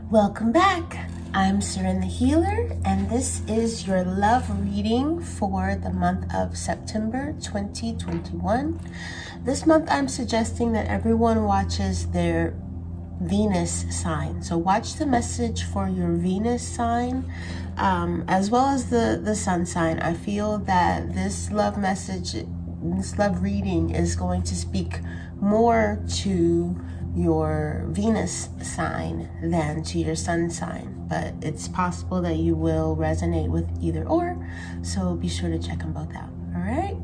Welcome back. I'm Seren the Healer, and this is your love reading for the month of September 2021. This month, I'm suggesting that everyone watches their Venus sign. So watch the message for your Venus sign, as well as the sun sign. I feel that this love message, this love reading is going to speak more to your Venus sign than to your sun sign, but it's possible that you will resonate with either or, so be sure to check them both out. All right.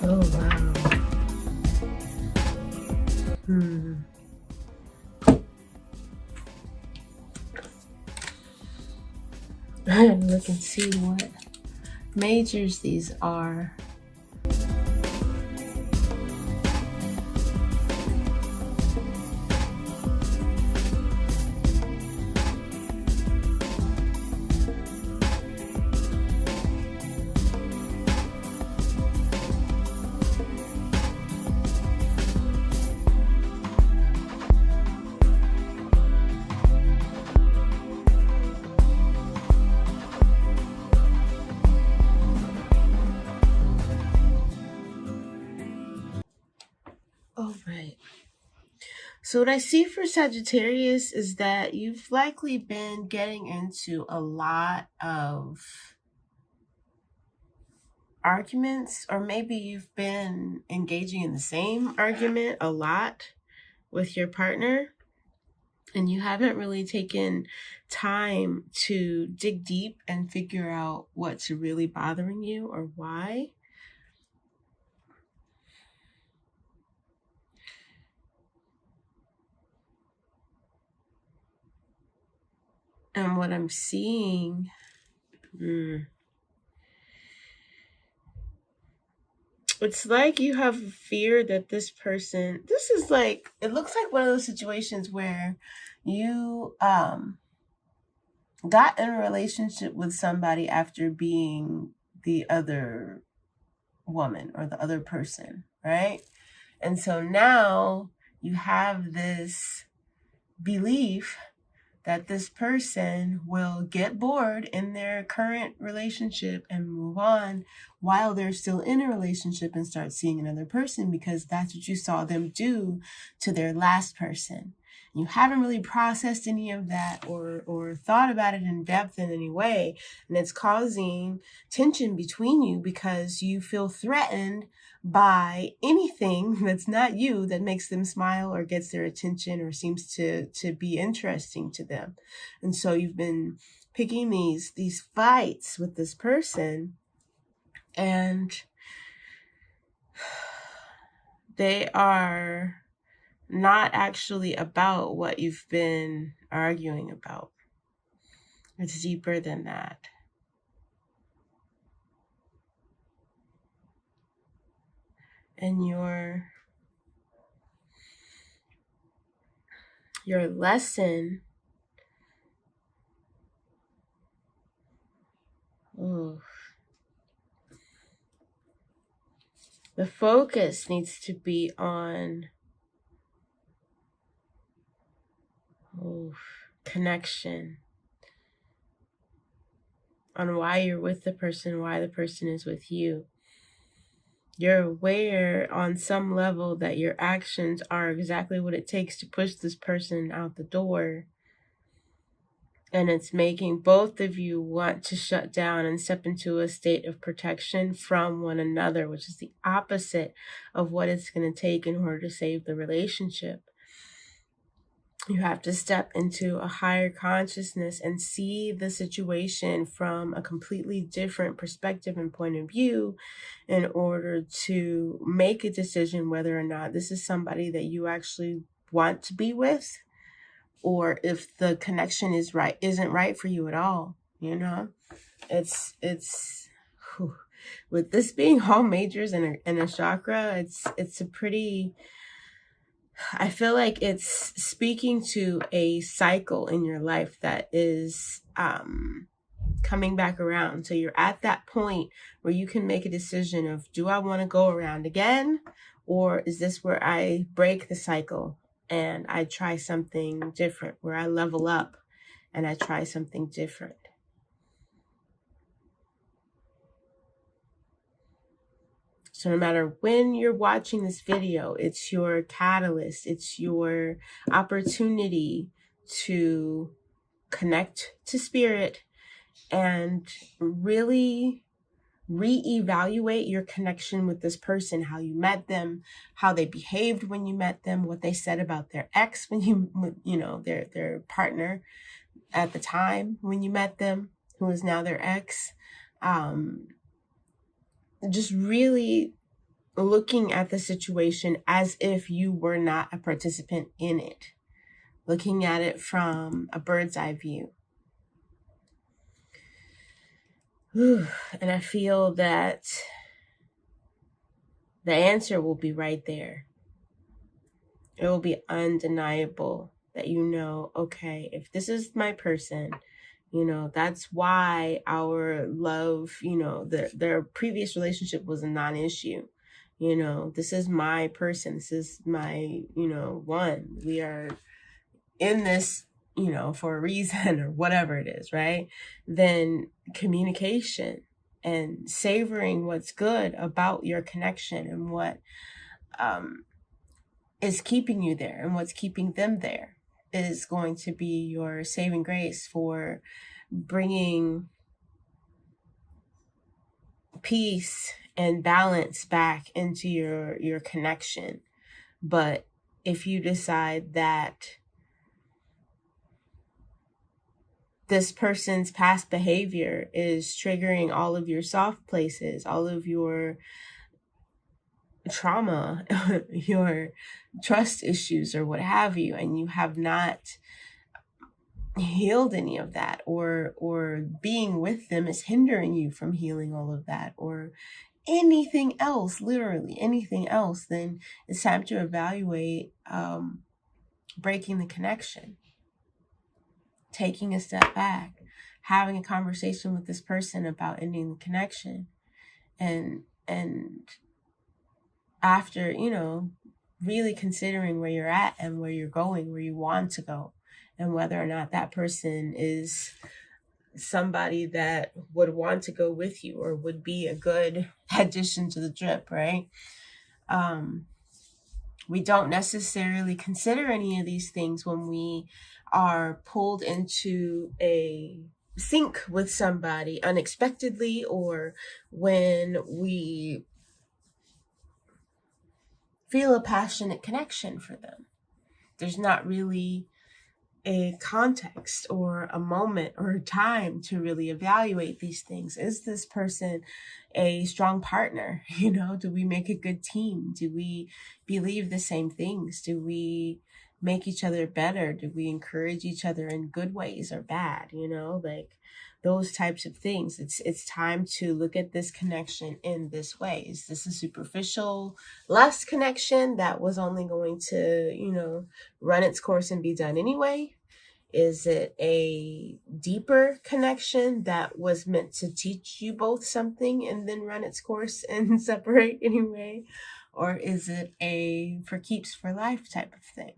Oh, wow. Look and see what majors these are. All right. So what I see for Sagittarius is that you've likely been getting into a lot of arguments, or maybe you've been engaging in the same argument a lot with your partner, and you haven't really taken time to dig deep and figure out what's really bothering you or why. And what I'm seeing, it's like you have fear that this person, this is like, it looks like one of those situations where you got in a relationship with somebody after being the other woman or the other person, right? And so now you have this belief that this person will get bored in their current relationship and move on while they're still in a relationship and start seeing another person, because that's what you saw them do to their last person. You haven't really processed any of that or thought about it in depth in any way. And it's causing tension between you because you feel threatened by anything that's not you that makes them smile or gets their attention or seems to be interesting to them. And so you've been picking these fights with this person, and they are not actually about what you've been arguing about. It's deeper than that. And your lesson, The focus needs to be on connection, on why you're with the person, why the person is with you. You're aware on some level that your actions are exactly what it takes to push this person out the door. And it's making both of you want to shut down and step into a state of protection from one another, which is the opposite of what it's going to take in order to save the relationship. You have to step into a higher consciousness and see the situation from a completely different perspective and point of view in order to make a decision whether or not this is somebody that you actually want to be with, or if the connection isn't right for you at all. You know, it's whew. With this being all majors in a chakra, it's a pretty, I feel like it's speaking to a cycle in your life that is coming back around. So you're at that point where you can make a decision of, do I want to go around again? Or is this where I break the cycle and I try something different, where I level up and I try something different? So no matter when you're watching this video, it's your catalyst, it's your opportunity to connect to spirit and really reevaluate your connection with this person, how you met them, how they behaved when you met them, what they said about their ex when their partner at the time when you met them, who is now their ex. Just really looking at the situation as if you were not a participant in it, looking at it from a bird's eye view. And I feel that the answer will be right there. It will be undeniable that okay, if this is my person, that's why our love, their previous relationship was a non-issue. This is my person. This is my, one. We are in this, for a reason or whatever it is, right? Then communication and savoring what's good about your connection and what is keeping you there and what's keeping them there is going to be your saving grace for bringing peace and balance back into your connection. But if you decide that this person's past behavior is triggering all of your soft places, all of your trauma, your trust issues or what have you, and you have not healed any of that, or being with them is hindering you from healing all of that, or anything else, literally anything else, then it's time to evaluate breaking the connection, taking a step back, having a conversation with this person about ending the connection, and after, really considering where you're at and where you're going, where you want to go, and whether or not that person is somebody that would want to go with you or would be a good addition to the trip, right? We don't necessarily consider any of these things when we are pulled into a sync with somebody unexpectedly, or when we feel a passionate connection for them. There's not really a context or a moment or a time to really evaluate these things. Is this person a strong partner? Do we make a good team? Do we believe the same things? Do we make each other better? Do we encourage each other in good ways or bad? Like those types of things. It's time to look at this connection in this way. Is this a superficial lust connection that was only going to, run its course and be done anyway? Is it a deeper connection that was meant to teach you both something and then run its course and separate anyway? Or is it a for keeps for life type of thing?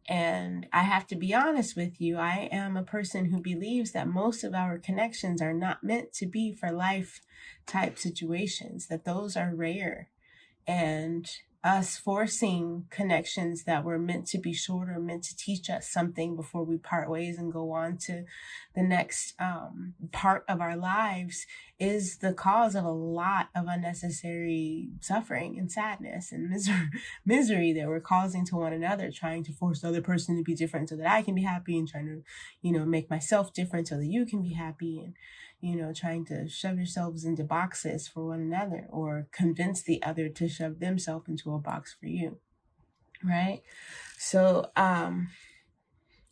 And I have to be honest with you, I am a person who believes that most of our connections are not meant to be for life type situations, that those are rare. And us forcing connections that were meant to be shorter, meant to teach us something before we part ways and go on to the next part of our lives, is the cause of a lot of unnecessary suffering and sadness and misery that we're causing to one another, trying to force the other person to be different so that I can be happy, and trying to, make myself different so that you can be happy, and trying to shove yourselves into boxes for one another, or convince the other to shove themselves into a box for you, right? So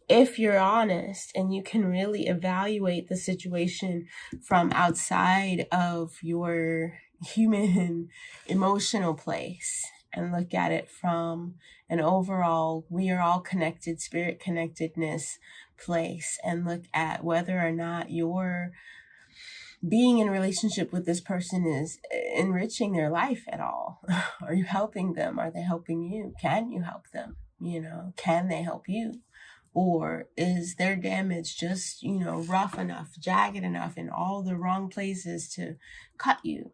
if you're honest and you can really evaluate the situation from outside of your human emotional place and look at it from an overall, we are all connected, spirit connectedness place, and look at whether or not you're being in a relationship with this person is enriching their life at all. Are you helping them? Are they helping you? Can you help them? Can they help you? Or is their damage just, rough enough, jagged enough in all the wrong places to cut you?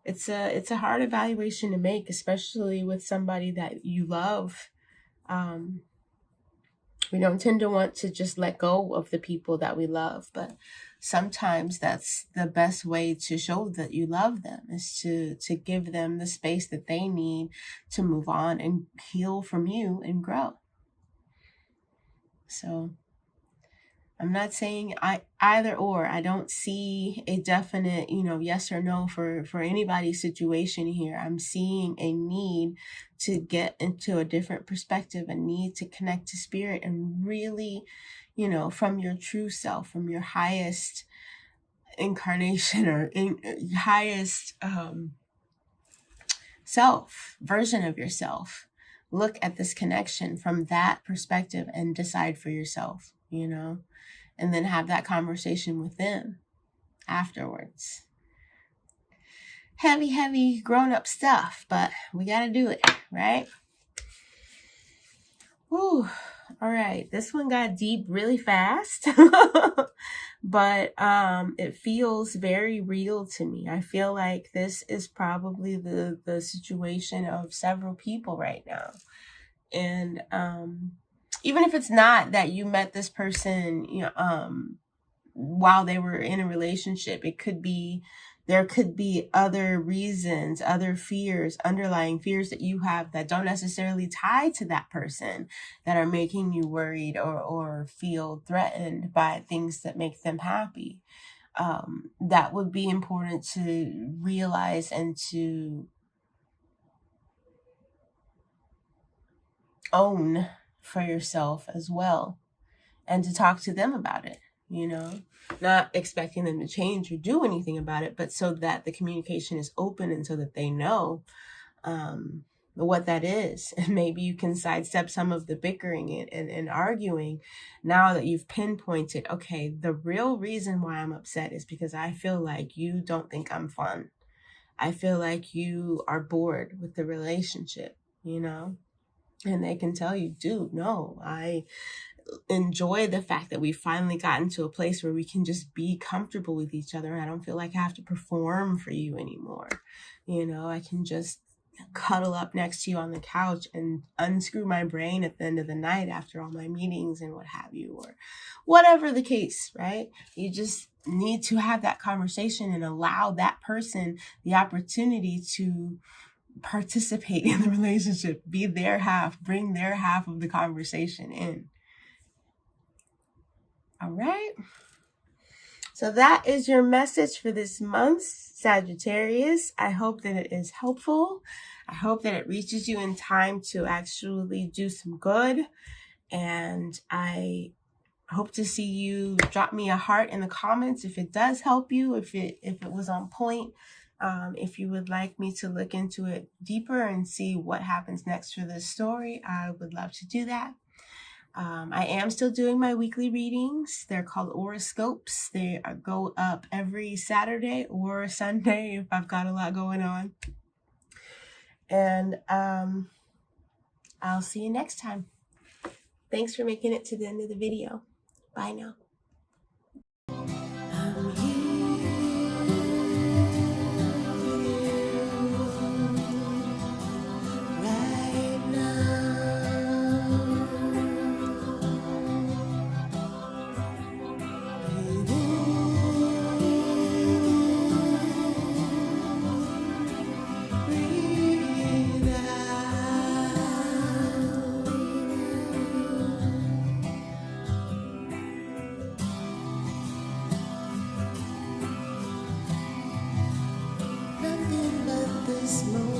It's a hard evaluation to make, especially with somebody that you love. We don't tend to want to just let go of the people that we love, but sometimes that's the best way to show that you love them, is to give them the space that they need to move on and heal from you and grow. So I'm not saying either or. I don't see a definite, yes or no for anybody's situation here. I'm seeing a need to get into a different perspective, a need to connect to spirit and really, from your true self, from your highest incarnation or highest self, version of yourself. Look at this connection from that perspective and decide for yourself, and then have that conversation with them afterwards. Heavy grown-up stuff, but we got to do it, right? Whew. All right. This one got deep really fast, but it feels very real to me. I feel like this is probably the situation of several people right now. And even if it's not that you met this person, while they were in a relationship, there could be other reasons, other fears, underlying fears that you have that don't necessarily tie to that person, that are making you worried or feel threatened by things that make them happy. That would be important to realize and to own for yourself as well, and to talk to them about it, not expecting them to change or do anything about it, but so that the communication is open and so that they know what that is. And maybe you can sidestep some of the bickering and arguing now that you've pinpointed, okay, the real reason why I'm upset is because I feel like you don't think I'm fun. I feel like you are bored with the relationship, and they can tell you, dude, no, I enjoy the fact that we've finally gotten to a place where we can just be comfortable with each other. I don't feel like I have to perform for you anymore. I can just cuddle up next to you on the couch and unscrew my brain at the end of the night after all my meetings and what have you, or whatever the case, right? You just need to have that conversation and allow that person the opportunity to participate in the relationship, be their half, bring their half of the conversation in. All right. So that is your message for this month, Sagittarius. I hope that it is helpful. I hope that it reaches you in time to actually do some good. And I hope to see you drop me a heart in the comments if it does help you, if it was on point. If you would like me to look into it deeper and see what happens next for this story, I would love to do that. I am still doing my weekly readings. They're called horoscopes. They go up every Saturday or Sunday if I've got a lot going on. And I'll see you next time. Thanks for making it to the end of the video. Bye now. Nothing but this moment.